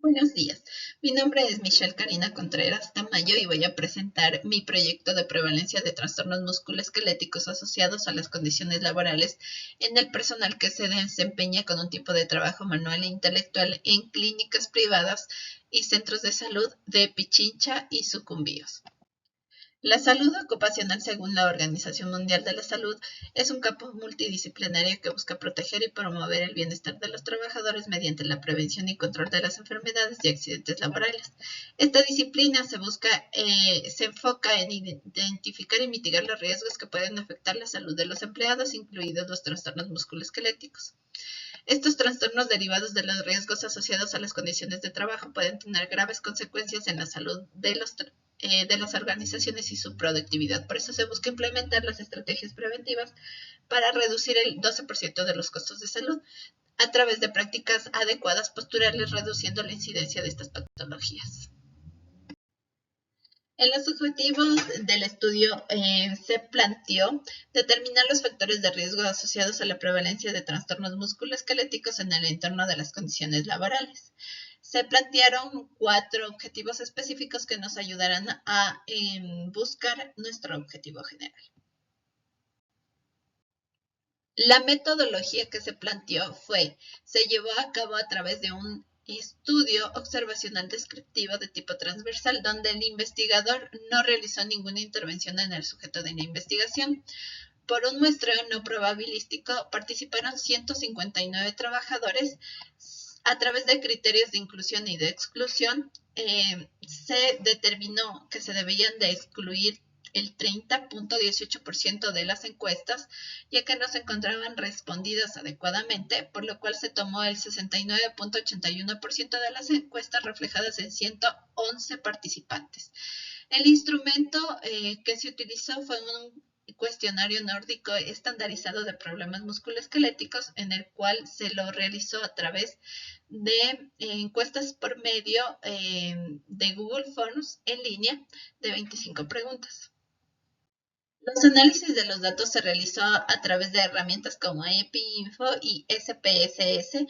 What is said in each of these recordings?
Buenos días, mi nombre es Michelle Karina Contreras Tamayo y voy a presentar mi proyecto de prevalencia de trastornos musculoesqueléticos asociados a las condiciones laborales en el personal que se desempeña con un tipo de trabajo manual e intelectual en clínicas privadas y centros de salud de Pichincha y Sucumbíos. La salud ocupacional, según la Organización Mundial de la Salud, es un campo multidisciplinario que busca proteger y promover el bienestar de los trabajadores mediante la prevención y control de las enfermedades y accidentes laborales. Esta disciplina se enfoca en identificar y mitigar los riesgos que pueden afectar la salud de los empleados, incluidos los trastornos musculoesqueléticos. Estos trastornos derivados de los riesgos asociados a las condiciones de trabajo pueden tener graves consecuencias en la salud de las organizaciones y su productividad. Por eso se busca implementar las estrategias preventivas para reducir el 12% de los costos de salud a través de prácticas adecuadas posturales, reduciendo la incidencia de estas patologías. En los objetivos del estudio se planteó determinar los factores de riesgo asociados a la prevalencia de trastornos musculoesqueléticos en el entorno de las condiciones laborales. Se plantearon 4 objetivos específicos que nos ayudarán a buscar nuestro objetivo general. La metodología que se planteó se llevó a cabo a través de un estudio observacional descriptivo de tipo transversal, donde el investigador no realizó ninguna intervención en el sujeto de la investigación. Por un muestreo no probabilístico participaron 159 trabajadores. A través de criterios de inclusión y de exclusión, se determinó que se debían de excluir el 30.18% de las encuestas, ya que no se encontraban respondidas adecuadamente, por lo cual se tomó el 69.81% de las encuestas reflejadas en 111 participantes. El instrumento que se utilizó fue un cuestionario nórdico estandarizado de problemas musculoesqueléticos, en el cual se lo realizó a través de encuestas por medio de Google Forms en línea de 25 preguntas. Los análisis de los datos se realizó a través de herramientas como EpiInfo y SPSS,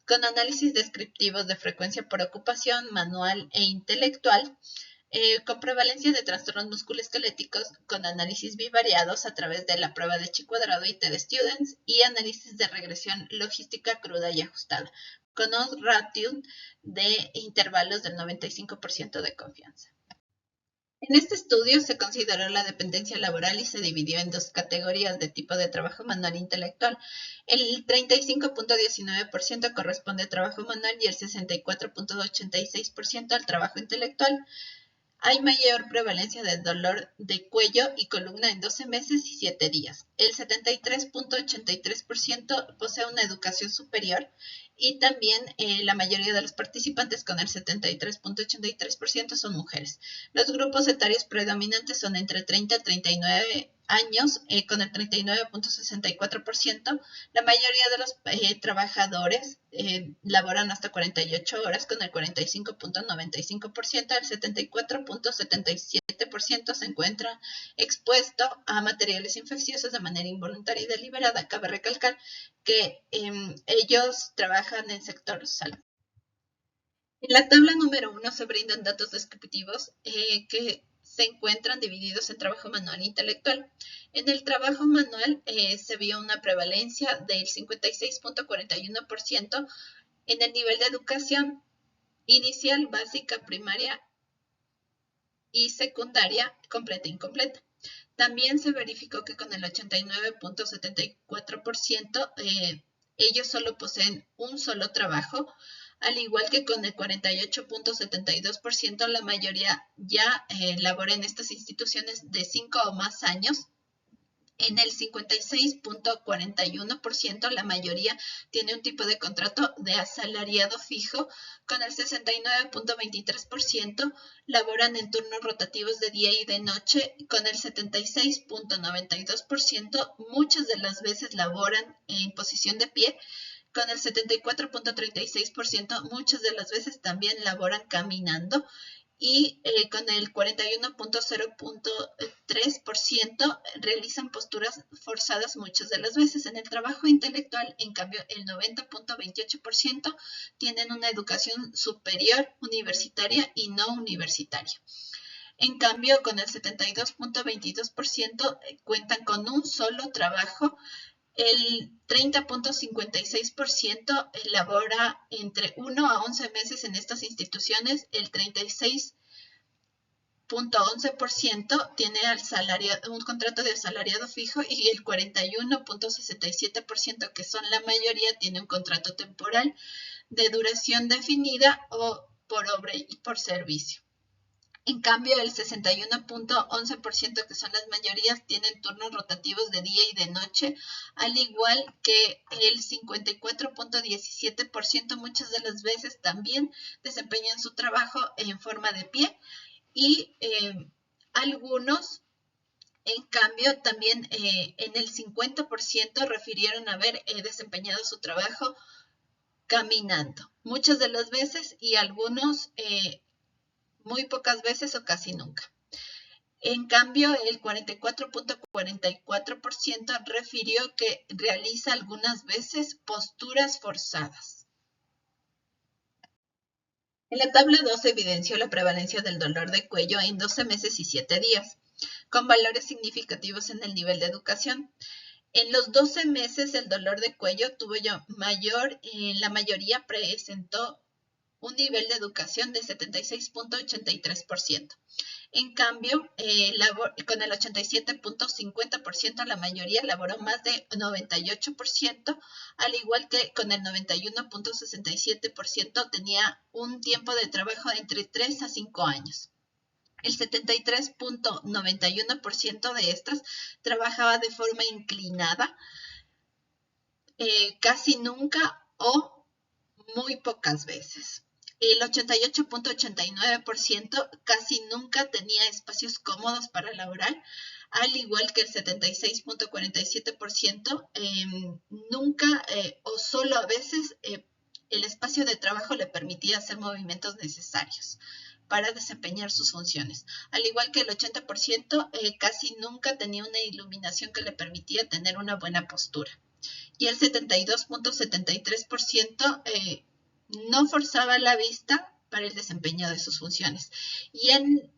con análisis descriptivos de frecuencia por ocupación, manual e intelectual, con prevalencia de trastornos musculoesqueléticos, con análisis bivariados a través de la prueba de chi cuadrado y TED-Students, y análisis de regresión logística cruda y ajustada, con un ratio de intervalos del 95% de confianza. En este estudio se consideró la dependencia laboral y se dividió en 2 categorías de tipo de trabajo manual e intelectual. El 35.19% corresponde a trabajo manual y el 64.86% al trabajo intelectual. Hay mayor prevalencia de dolor de cuello y columna en 12 meses y 7 días. El 73.83% posee una educación superior y también la mayoría de los participantes, con el 73.83%, son mujeres. Los grupos etarios predominantes son entre 30 y 39 años, con el 39.64%. La mayoría de los trabajadores laboran hasta 48 horas, con el 45.95%. El 74.77% se encuentra expuesto a materiales infecciosos de manera involuntaria y deliberada. Cabe recalcar que ellos trabajan en sector salud. En la tabla número 1 se brindan datos descriptivos que se encuentran divididos en trabajo manual e intelectual. En el trabajo manual se vio una prevalencia del 56.41% en el nivel de educación inicial, básica, primaria y secundaria, completa e incompleta. También se verificó que con el 89.74% ellos solo poseen un solo trabajo, al igual que con el 48.72%, la mayoría ya labora en estas instituciones de 5 o más años. En el 56.41%, la mayoría tiene un tipo de contrato de asalariado fijo. Con el 69.23%, laboran en turnos rotativos de día y de noche. Con el 76.92%, muchas de las veces laboran en posición de pie. Con el 74.36%, muchas de las veces también laboran caminando. y con el 41.0.3% realizan posturas forzadas muchas de las veces. En el trabajo intelectual, en cambio, el 90.28% tienen una educación superior universitaria y no universitaria. En cambio, con el 72.22% cuentan con un solo trabajo. El 30.56% elabora entre 1 a 11 meses en estas instituciones, el 36.11% tiene un contrato de asalariado fijo y el 41.67%, que son la mayoría, tiene un contrato temporal de duración definida o por obra y por servicio. En cambio, el 61.11%, que son las mayorías, tienen turnos rotativos de día y de noche, al igual que el 54.17% muchas de las veces también desempeñan su trabajo en forma de pie y algunos, en cambio, también en el 50% refirieron haber desempeñado su trabajo caminando, muchas de las veces, y algunos muy pocas veces o casi nunca. En cambio, el 44.44% refirió que realiza algunas veces posturas forzadas. En la tabla 2 se evidenció la prevalencia del dolor de cuello en 12 meses y 7 días, con valores significativos en el nivel de educación. En los 12 meses el dolor de cuello tuvo mayor, la mayoría presentó un nivel de educación de 76.83%. En cambio, con el 87.50%, la mayoría elaboró más de 98%, al igual que con el 91.67% tenía un tiempo de trabajo de entre 3 a 5 años. El 73.91% de estas trabajaba de forma inclinada, casi nunca o muy pocas veces. El 88.89% casi nunca tenía espacios cómodos para laborar, al igual que el 76.47% nunca o solo a veces el espacio de trabajo le permitía hacer movimientos necesarios para desempeñar sus funciones. Al igual que el 80% casi nunca tenía una iluminación que le permitía tener una buena postura. Y el 72.73% no forzaba la vista para el desempeño de sus funciones. Y en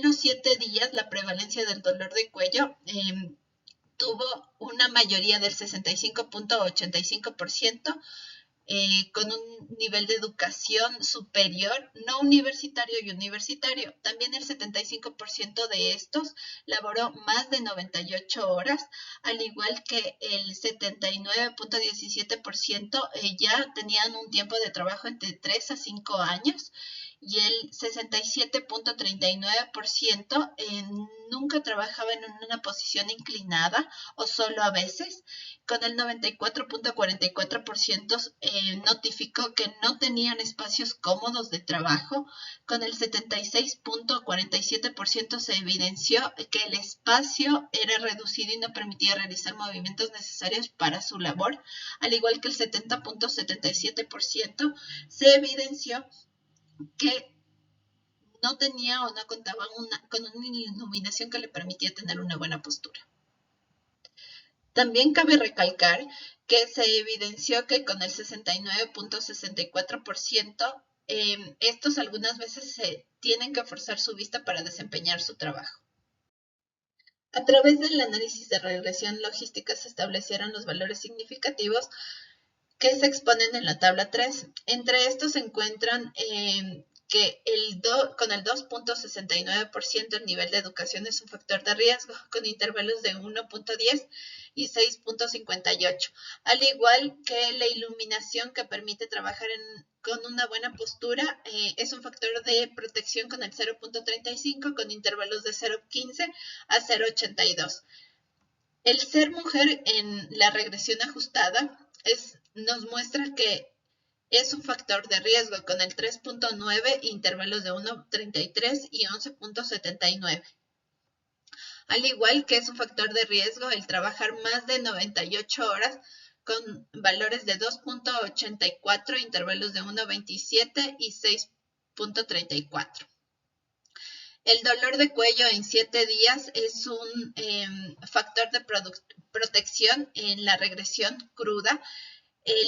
los 7 días, la prevalencia del dolor de cuello tuvo una mayoría del 65.85%, con un nivel de educación superior, no universitario y universitario. También el 75% de estos laboró más de 98 horas, al igual que el 79.17% ya tenían un tiempo de trabajo entre 3 a 5 años, y el 67.39% nunca trabajaba en una posición inclinada o solo a veces. Con el 94.44% notificó que no tenían espacios cómodos de trabajo. Con el 76.47% se evidenció que el espacio era reducido y no permitía realizar movimientos necesarios para su labor, al igual que el 70.77% se evidenció que no tenía o no contaba con una iluminación que le permitía tener una buena postura. También cabe recalcar que se evidenció que con el 69.64%, estos algunas veces se tienen que forzar su vista para desempeñar su trabajo. A través del análisis de regresión logística se establecieron los valores significativos que se exponen en la tabla 3. Entre estos se encuentran que con el 2.69% el nivel de educación es un factor de riesgo, con intervalos de 1.10 y 6.58, al igual que la iluminación que permite trabajar con una buena postura es un factor de protección con el 0.35, con intervalos de 0.15 a 0.82. El ser mujer en la regresión ajustada nos muestra que es un factor de riesgo con el 3.9, intervalos de 1.33 y 11.79. Al igual que es un factor de riesgo el trabajar más de 98 horas con valores de 2.84, intervalos de 1.27 y 6.34. El dolor de cuello en 7 días es un factor de protección en la regresión cruda. El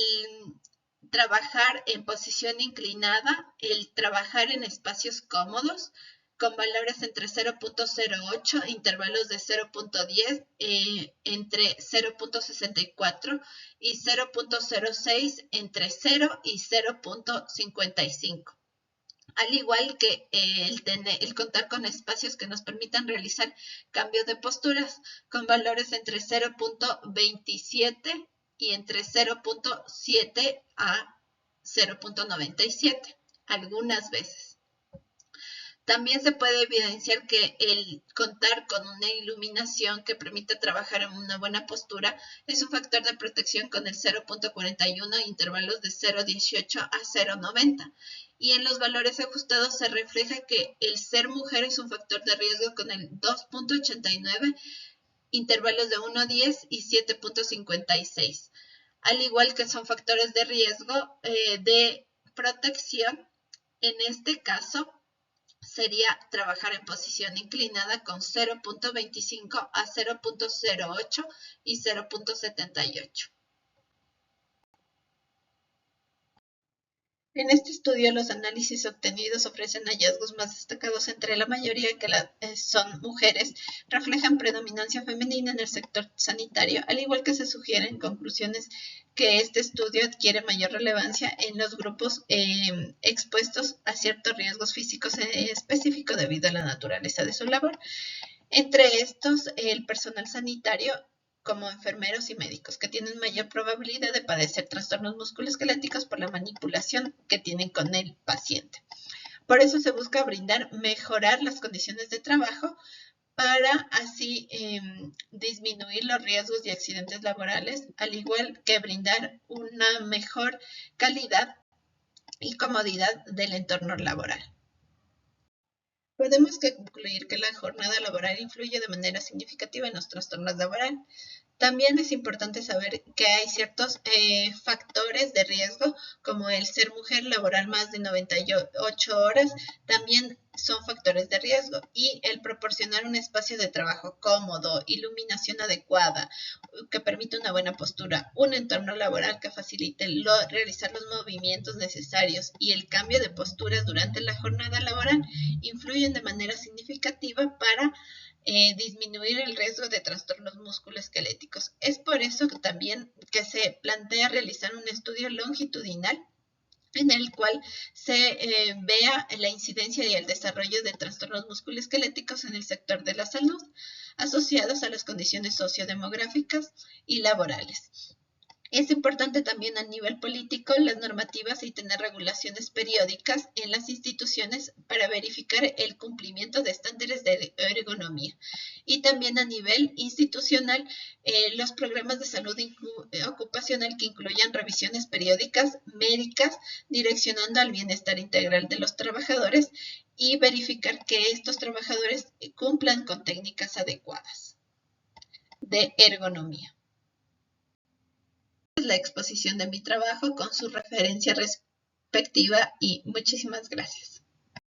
trabajar en posición inclinada, el trabajar en espacios cómodos, con valores entre 0.08, intervalos de 0.10, entre 0.64 y 0.06, entre 0 y 0.55. Al igual que el contar con espacios que nos permitan realizar cambios de posturas con valores entre 0.27 y entre 0.7 a 0.97, algunas veces. También se puede evidenciar que el contar con una iluminación que permite trabajar en una buena postura es un factor de protección con el 0.41, intervalos de 0.18 a 0.90. Y en los valores ajustados se refleja que el ser mujer es un factor de riesgo con el 2.89, intervalos de 1.10 y 7.56. Al igual que son factores de riesgo de protección, en este caso sería trabajar en posición inclinada con 0.25 a 0.08 y 0.78. En este estudio, los análisis obtenidos ofrecen hallazgos más destacados entre la mayoría que son mujeres, reflejan predominancia femenina en el sector sanitario, al igual que se sugieren conclusiones que este estudio adquiere mayor relevancia en los grupos expuestos a ciertos riesgos físicos específicos debido a la naturaleza de su labor. Entre estos, el personal sanitario como enfermeros y médicos, que tienen mayor probabilidad de padecer trastornos musculoesqueléticos por la manipulación que tienen con el paciente. Por eso se busca mejorar las condiciones de trabajo para así disminuir los riesgos y accidentes laborales, al igual que brindar una mejor calidad y comodidad del entorno laboral. Podemos concluir que la jornada laboral influye de manera significativa en los trastornos laborales. También es importante saber que hay ciertos factores de riesgo, como el ser mujer, laborar más de 98 horas, también son factores de riesgo. Y el proporcionar un espacio de trabajo cómodo, iluminación adecuada, que permite una buena postura, un entorno laboral que facilite realizar los movimientos necesarios y el cambio de posturas durante la jornada laboral influyen de manera significativa para disminuir el riesgo de trastornos musculoesqueléticos. Es por eso que también que se plantea realizar un estudio longitudinal en el cual se vea la incidencia y el desarrollo de trastornos musculoesqueléticos en el sector de la salud asociados a las condiciones sociodemográficas y laborales. Es importante también a nivel político las normativas y tener regulaciones periódicas en las instituciones para verificar el cumplimiento de estándares de ergonomía. Y también a nivel institucional, los programas de salud ocupacional que incluyan revisiones periódicas médicas, direccionando al bienestar integral de los trabajadores y verificar que estos trabajadores cumplan con técnicas adecuadas de ergonomía. La exposición de mi trabajo con su referencia respectiva y muchísimas gracias.